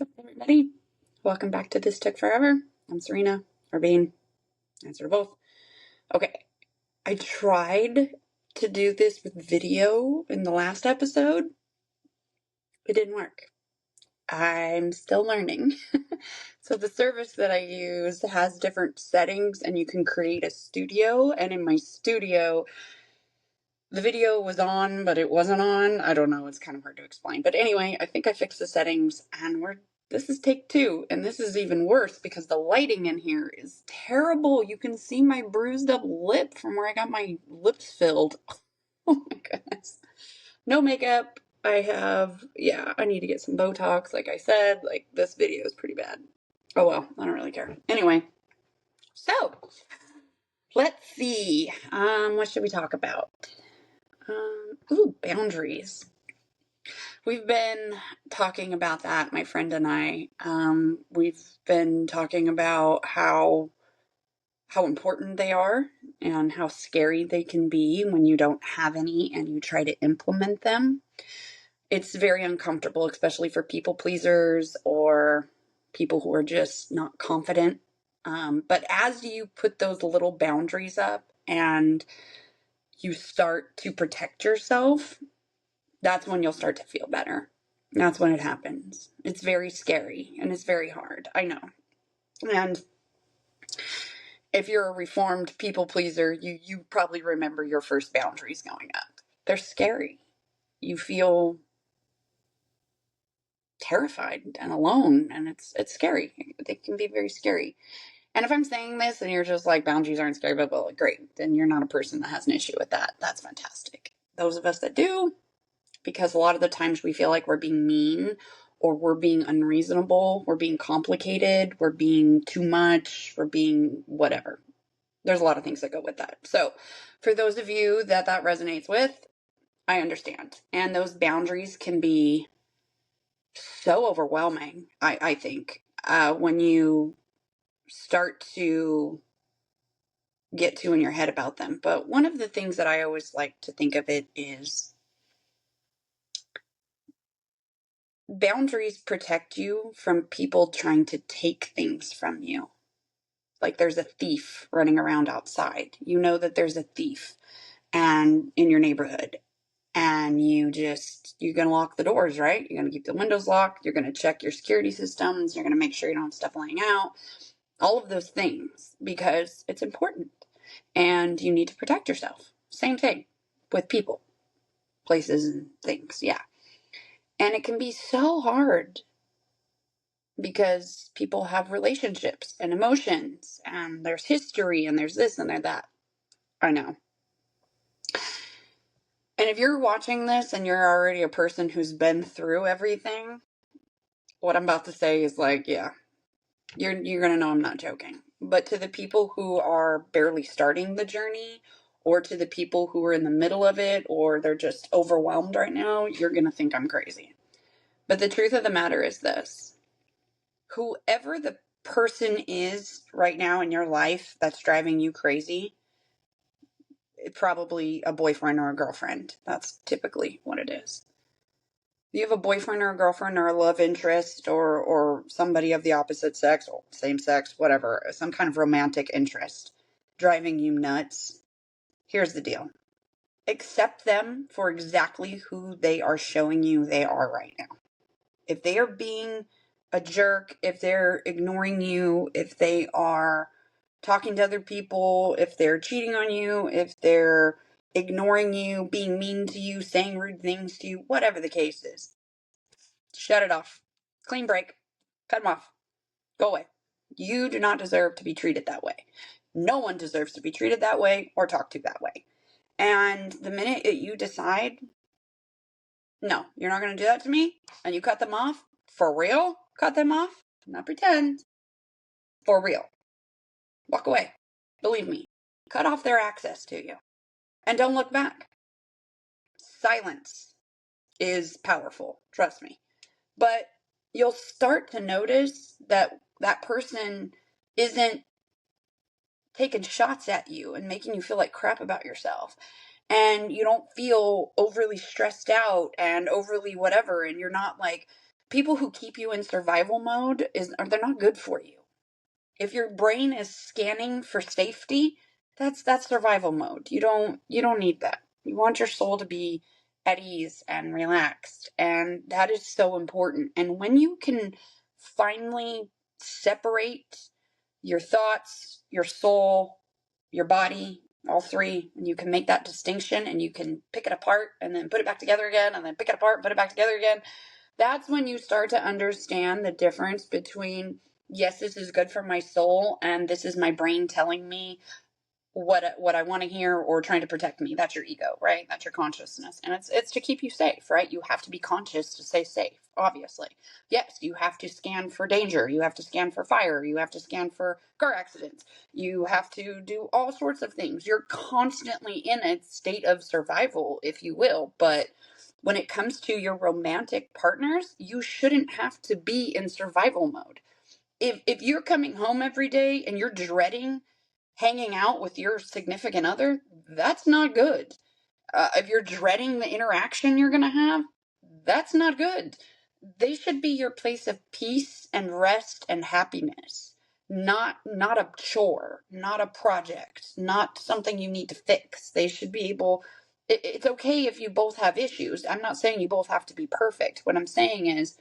Everybody, welcome back to This Took Forever. I'm Syrena, or Bean, answer to both. Okay, I tried to do this with video in the last episode. It didn't work. I'm still learning. So the service that I use has different settings and you can create a studio, and in my studio the video was on, but it wasn't on. I don't know. It's kind of hard to explain. But anyway, I think I fixed the settings, and this is take 2. And this is even worse because the lighting in here is terrible. You can see my bruised up lip from where I got my lips filled. Oh my goodness. No makeup. I need to get some Botox. Like I said, this video is pretty bad. Oh well, I don't really care. Anyway, so let's see. What should we talk about? Boundaries. We've been talking about that, my friend and I. We've been talking about how important they are and how scary they can be when you don't have any and you try to implement them. It's very uncomfortable, especially for people pleasers or people who are just not confident. But as you put those little boundaries up and you start to protect yourself, that's when you'll start to feel better. That's when it happens. It's very scary and it's very hard. I know. And if you're a reformed people pleaser, you probably remember your first boundaries going up. They're scary. You feel terrified and alone, and it's scary. They can be very scary. And if I'm saying this and you're just like, boundaries aren't scary, but well, great, then you're not a person that has an issue with that. That's fantastic. Those of us that do, because a lot of the times we feel like we're being mean or we're being unreasonable, we're being complicated, we're being too much, we're being whatever. There's a lot of things that go with that. So for those of you that resonates with, I understand. And those boundaries can be so overwhelming, I think, when you start to get too in your head about them. But one of the things that I always like to think of it is boundaries protect you from people trying to take things from you. Like there's a thief running around outside. You know that there's a thief and in your neighborhood, and you're going to lock the doors, right? You're going to keep the windows locked. You're going to check your security systems. You're going to make sure you don't have stuff laying out. All of those things, because it's important and you need to protect yourself. Same thing with people, places, and things. Yeah. And it can be so hard because people have relationships and emotions and there's history and there's this and there's that. I know. And if you're watching this and you're already a person who's been through everything, what I'm about to say is yeah, you're going to know I'm not joking. But to the people who are barely starting the journey, or to the people who are in the middle of it, or they're just overwhelmed right now, you're going to think I'm crazy. But the truth of the matter is this: whoever the person is right now in your life that's driving you crazy, probably a boyfriend or a girlfriend. That's typically what it is. You have a boyfriend or a girlfriend or a love interest or somebody of the opposite sex or same sex, whatever, some kind of romantic interest driving you nuts. Here's the deal. Accept them for exactly who they are showing you they are right now. If they are being a jerk, if they're ignoring you, if they are talking to other people, if they're cheating on you, if they're ignoring you, being mean to you, saying rude things to you, whatever the case is, shut it off. Clean break. Cut them off. Go away. You do not deserve to be treated that way. No one deserves to be treated that way or talked to that way. And the minute you decide, no, you're not going to do that to me, and you cut them off, for real, cut them off, not pretend, for real, walk away. Believe me, cut off their access to you. And don't look back. Silence is powerful, trust me. But you'll start to notice that that person isn't taking shots at you and making you feel like crap about yourself. And you don't feel overly stressed out and overly whatever. And you're not people who keep you in survival mode they're not good for you. If your brain is scanning for safety, that's survival mode. You don't need that. You want your soul to be at ease and relaxed, and that is so important. And when you can finally separate your thoughts, your soul, your body, all three, and you can make that distinction and you can pick it apart and then put it back together again and then pick it apart and put it back together again, that's when you start to understand the difference between, yes, this is good for my soul, and this is my brain telling me what I want to hear or trying to protect me. That's your ego, right? That's your consciousness. And it's to keep you safe, right? You have to be conscious to stay safe, obviously. Yes, you have to scan for danger. You have to scan for fire. You have to scan for car accidents. You have to do all sorts of things. You're constantly in a state of survival, if you will. But when it comes to your romantic partners, you shouldn't have to be in survival mode. If you're coming home every day and you're dreading hanging out with your significant other, that's not good. If you're dreading the interaction you're going to have, that's not good. They should be your place of peace and rest and happiness, not a chore, not a project, not something you need to fix. They should be able. It's okay if you both have issues. I'm not saying you both have to be perfect. What I'm saying is,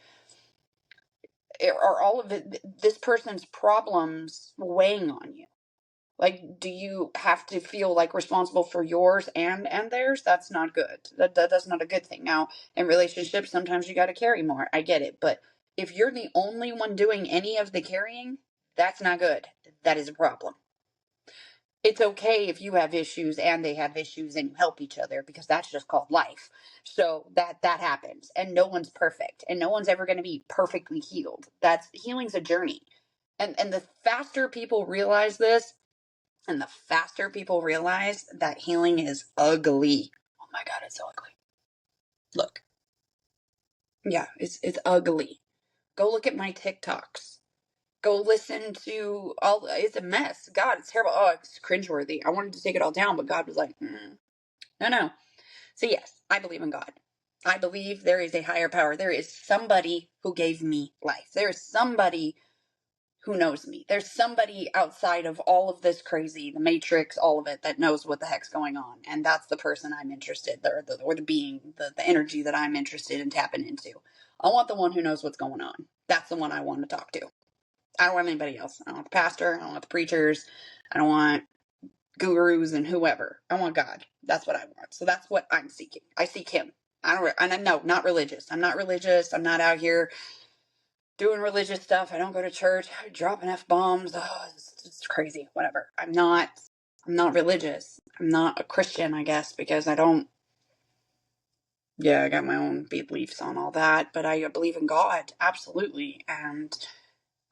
are all of this person's problems weighing on you? Like, do you have to feel like responsible for yours and theirs? That's not good. That's not a good thing. Now, in relationships, sometimes you got to carry more. I get it. But if you're the only one doing any of the carrying, that's not good. That is a problem. It's okay if you have issues and they have issues and you help each other, because that's just called life. So that happens, and no one's perfect, and no one's ever going to be perfectly healed. That's healing's a journey. And the faster people realize this, and the faster people realize that healing is ugly. Oh my God, it's so ugly. Look. Yeah, it's ugly. Go look at my TikToks. Go listen to all, it's a mess. God, it's terrible. Oh, it's cringeworthy. I wanted to take it all down, but God was like, no. So yes, I believe in God. I believe there is a higher power. There is somebody who gave me life. There is somebody who knows me. There's somebody outside of all of this crazy, the matrix, all of it, that knows what the heck's going on. And that's the person I'm interested, or the being, the energy that I'm interested in tapping into. I want the one who knows what's going on. That's the one I want to talk to. I don't want anybody else. I don't want the pastor. I don't want the preachers. I don't want gurus and whoever. I want God. That's what I want. So that's what I'm seeking. I seek him. No, not religious. I'm not religious. I'm not out here doing religious stuff. I don't go to church, dropping F-bombs. Oh, it's crazy. Whatever. I'm not religious. I'm not a Christian, I guess, because I don't, yeah, I got my own beliefs on all that, but I believe in God. Absolutely. And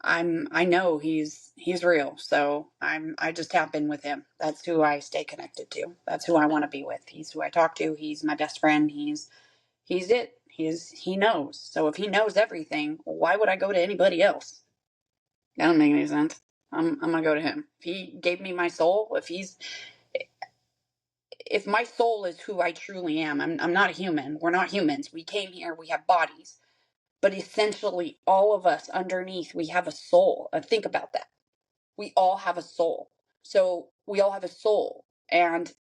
I know he's real. So I just tap in with him. That's who I stay connected to. That's who I want to be with. He's who I talk to. He's my best friend. He's it. He knows. So if he knows everything, why would I go to anybody else? That don't make any sense. I'm gonna go to him. If he gave me my soul, if my soul is who I truly am, I'm not a human. We're not humans. We came here, we have bodies. But essentially all of us underneath, we have a soul. Think about that. We all have a soul. So we all have a soul. And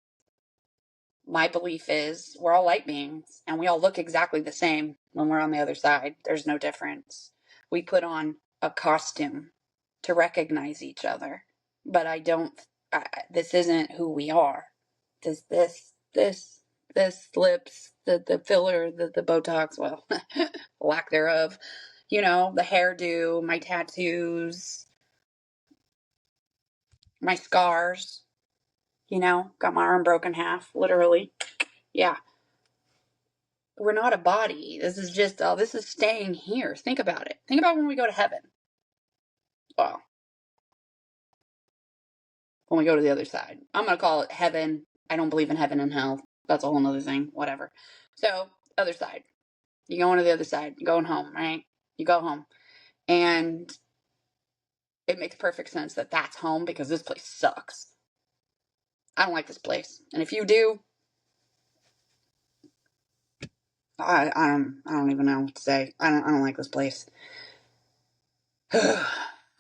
my belief is we're all light beings and we all look exactly the same when we're on the other side. There's no difference. We put on a costume to recognize each other, but this isn't who we are. This lips, the filler, the Botox, well, lack thereof, the hairdo, my tattoos, my scars, got my arm broken half, literally. Yeah. We're not a body. This is just, this is staying here. Think about it. Think about when we go to heaven. Well, when we go to the other side. I'm going to call it heaven. I don't believe in heaven and hell. That's a whole nother thing. Whatever. So, other side. You're going to the other side. You're going home, right? You go home. And it makes perfect sense that that's home, because this place sucks. I don't like this place. And if you do, I don't even know what to say. I don't like this place.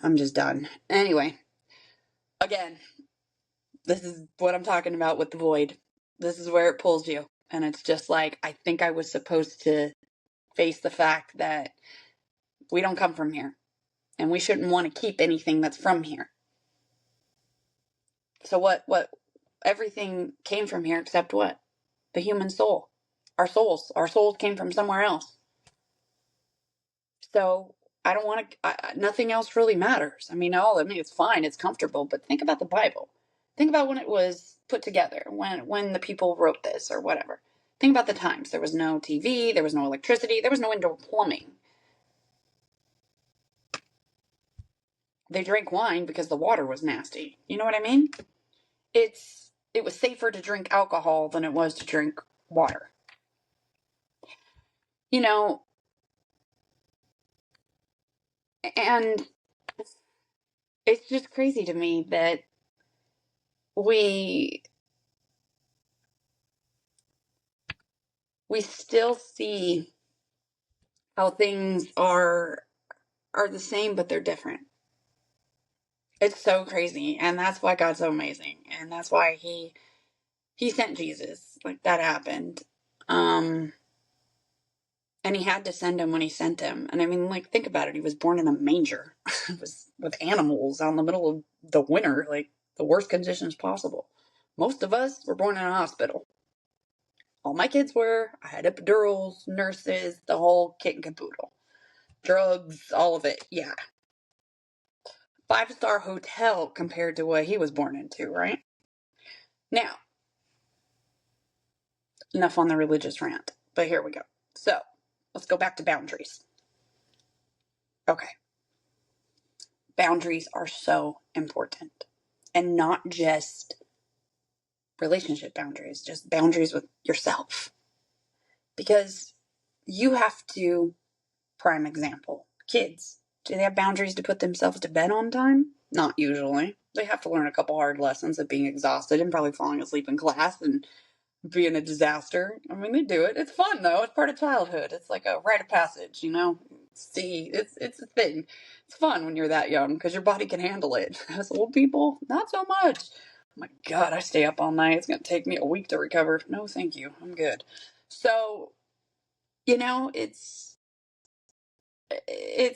I'm just done. Anyway, again, this is what I'm talking about with the void. This is where it pulls you. And it's just like, I think I was supposed to face the fact that we don't come from here. And we shouldn't want to keep anything that's from here. So what, everything came from here except what? The human soul. Our souls. Our souls came from somewhere else. So I don't want to, nothing else really matters. I mean, it's fine. It's comfortable. But think about the Bible. Think about when it was put together, when the people wrote this or whatever. Think about the times. There was no TV. There was no electricity. There was no indoor plumbing. They drank wine because the water was nasty. You know what I mean? It was safer to drink alcohol than it was to drink water. You know, and it's just crazy to me that we still see how things are the same but they're different. It's so crazy, and that's why God's so amazing, and that's why he sent Jesus. Like, that happened. And he had to send him when he sent him. And I mean, like, think about it. He was born in a manger. It was with animals out in the middle of the winter, like the worst conditions possible. Most of us were born in a hospital. All my kids were. I had epidurals, nurses, the whole kit and caboodle. Drugs, all of it. Yeah. 5-star hotel compared to what he was born into, right? Now, enough on the religious rant, but here we go. So, let's go back to boundaries. Okay. Boundaries are so important. And not just relationship boundaries, just boundaries with yourself. Because you have to, prime example, kids. Do they have boundaries to put themselves to bed on time? Not usually. They have to learn a couple hard lessons of being exhausted and probably falling asleep in class and being a disaster. I mean, they do it. It's fun though. It's part of childhood. It's like a rite of passage, you know. See, it's a thing. It's fun when you're that young because your body can handle it. As old people, not so much. Oh my God, I stay up all night. It's gonna take me a week to recover. No, thank you. I'm good. So, you know, it's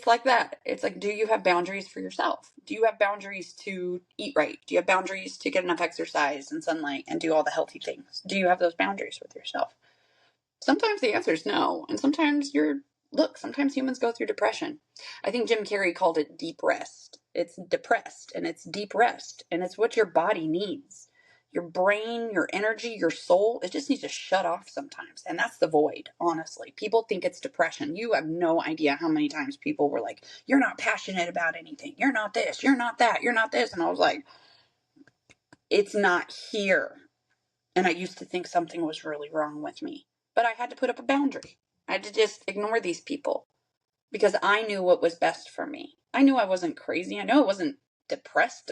like that. It's like, do you have boundaries for yourself? Do you have boundaries to eat right? Do you have boundaries to get enough exercise and sunlight and do all the healthy things? Do you have those boundaries with yourself? Sometimes the answer is no. And sometimes humans go through depression. I think Jim Carrey called it deep rest. It's depressed and it's deep rest. And it's what your body needs. Your brain, your energy, your soul, it just needs to shut off sometimes. And that's the void, honestly. People think it's depression. You have no idea how many times people were like, you're not passionate about anything. You're not this. You're not that. You're not this. And I was like, it's not here. And I used to think something was really wrong with me. But I had to put up a boundary. I had to just ignore these people because I knew what was best for me. I knew I wasn't crazy. I know I wasn't depressed.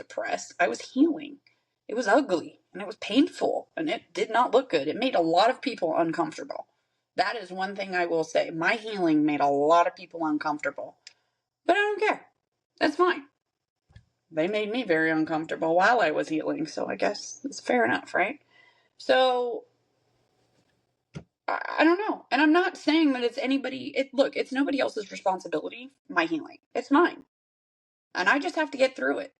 I was healing. It was ugly and it was painful and it did not look good. It made a lot of people uncomfortable. That is one thing I will say. My healing made a lot of people uncomfortable. But I don't care. That's fine. They made me very uncomfortable while I was healing, so I guess it's fair enough, right? So I don't know. And I'm not saying that it's nobody else's responsibility, my healing. It's mine. And I just have to get through it.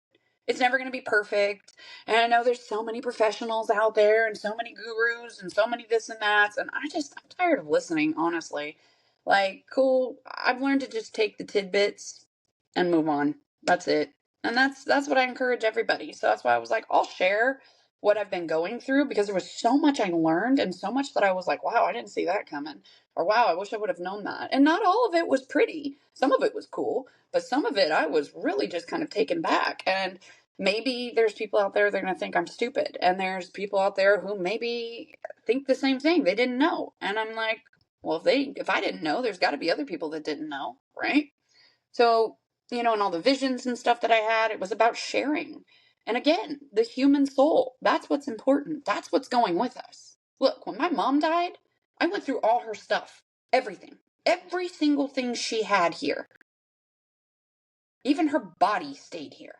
It's never going to be perfect. And I know there's so many professionals out there and so many gurus and so many this and that. And I'm tired of listening, honestly. Like, cool. I've learned to just take the tidbits and move on. That's it. And that's what I encourage everybody. So that's why I was like, I'll share what I've been going through because there was so much I learned and so much that I was like, wow, I didn't see that coming. Or wow, I wish I would have known that. And not all of it was pretty. Some of it was cool, but some of it I was really just kind of taken back. And maybe there's people out there that are going to think I'm stupid. And there's people out there who maybe think the same thing. They didn't know. And I'm like, well, if I didn't know, there's got to be other people that didn't know, right? So, and all the visions and stuff that I had, it was about sharing. And again, the human soul, that's what's important. That's what's going with us. Look, when my mom died, I went through all her stuff. Everything. Every single thing she had here. Even her body stayed here.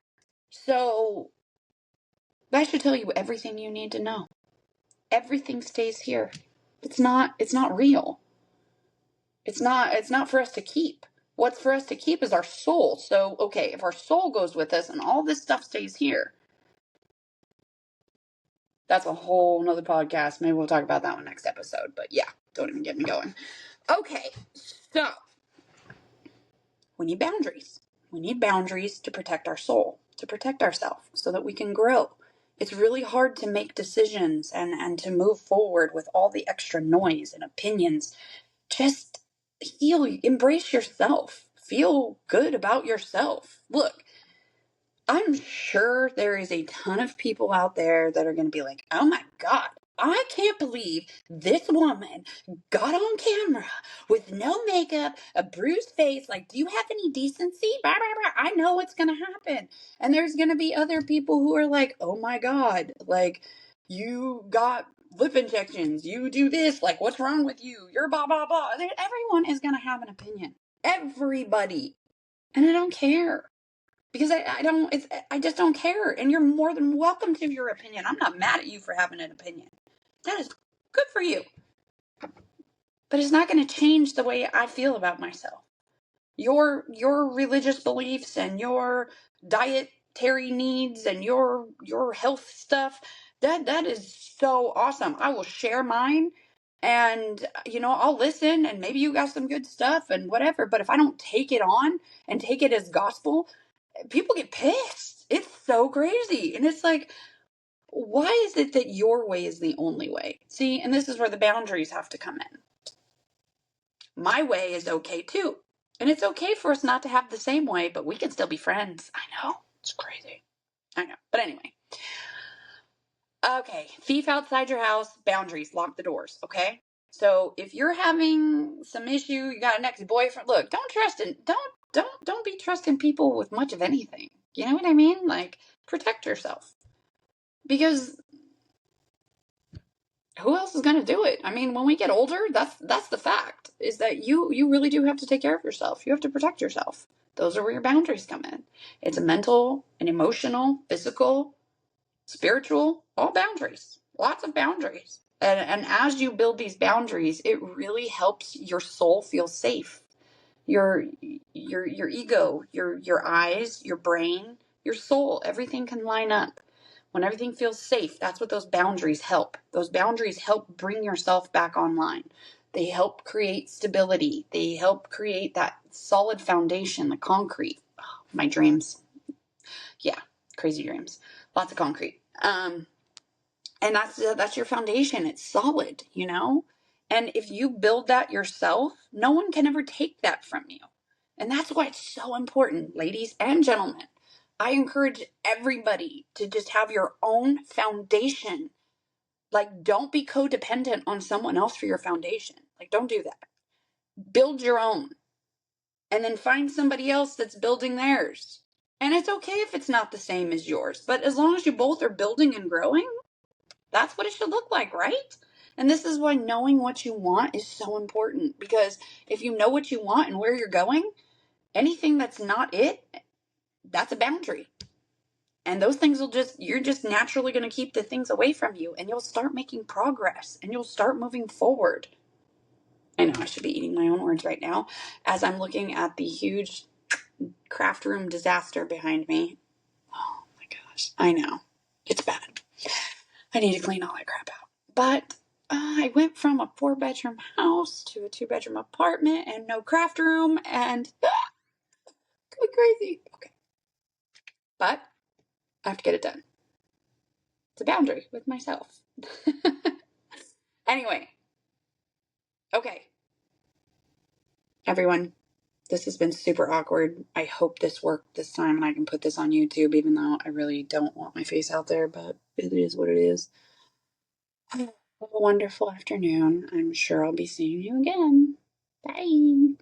So that should tell you everything you need to know. Everything stays here. It's not real. It's not for us to keep. What's for us to keep is our soul. So, okay, if our soul goes with us and all this stuff stays here, that's a whole nother podcast. Maybe we'll talk about that one next episode. But yeah, don't even get me going. Okay, so we need boundaries. We need boundaries to protect our soul, to protect ourselves so that we can grow. It's really hard to make decisions and to move forward with all the extra noise and opinions. Just heal, embrace yourself. Feel good about yourself. Look, I'm sure there is a ton of people out there that are going to be like, oh my God, I can't believe this woman got on camera with no makeup, a bruised face. Like, do you have any decency? Blah, blah, blah. I know what's going to happen. And there's going to be other people who are like, oh my God, like, you got lip injections. You do this. Like, what's wrong with you? You're blah, blah, blah. Everyone is going to have an opinion. Everybody. And I don't care. Because I just don't care. And you're more than welcome to your opinion. I'm not mad at you for having an opinion. That is good for you. But it's not going to change the way I feel about myself. Your religious beliefs and your dietary needs and your health stuff, that is so awesome. I will share mine and I'll listen and maybe you got some good stuff and whatever, but if I don't take it on and take it as gospel, people get pissed. It's so crazy. And it's like, why is it that your way is the only way? See, and this is where the boundaries have to come in. My way is okay too. And it's okay for us not to have the same way, but we can still be friends. I know. It's crazy. I know. But anyway. Okay. Thief outside your house, boundaries, lock the doors. Okay. So if you're having some issue, you got an ex-boyfriend, look, don't be trusting people with much of anything. You know what I mean? Like, protect yourself. Because who else is going to do it? I mean, when we get older, that's the fact, is that you really do have to take care of yourself. You have to protect yourself. Those are where your boundaries come in. It's a mental, an emotional, physical, spiritual, all boundaries. Lots of boundaries. And as you build these boundaries, it really helps your soul feel safe. Your ego, your eyes, your brain, your soul, everything can line up. When everything feels safe, that's what those boundaries help. Those boundaries help bring yourself back online. They help create stability. They help create that solid foundation, the concrete. Oh, my dreams. Yeah, crazy dreams. Lots of concrete. And that's your foundation. It's solid, And if you build that yourself, no one can ever take that from you. And that's why it's so important, ladies and gentlemen. I encourage everybody to just have your own foundation. Like, don't be codependent on someone else for your foundation. Like, don't do that. Build your own. And then find somebody else that's building theirs. And it's okay if it's not the same as yours. But as long as you both are building and growing, that's what it should look like, right? And this is why knowing what you want is so important. Because if you know what you want and where you're going, anything that's not it, that's a boundary. And those things you're just naturally going to keep the things away from you. And you'll start making progress. And you'll start moving forward. I know I should be eating my own words right now as I'm looking at the huge craft room disaster behind me. Oh my gosh. I know. It's bad. I need to clean all that crap out. But I went from a 4-bedroom house to a 2-bedroom apartment and no craft room and going crazy. Okay. But I have to get it done. It's a boundary with myself. Anyway. Okay. Everyone, this has been super awkward. I hope this worked this time and I can put this on YouTube, even though I really don't want my face out there, but it is what it is. Have a wonderful afternoon. I'm sure I'll be seeing you again. Bye.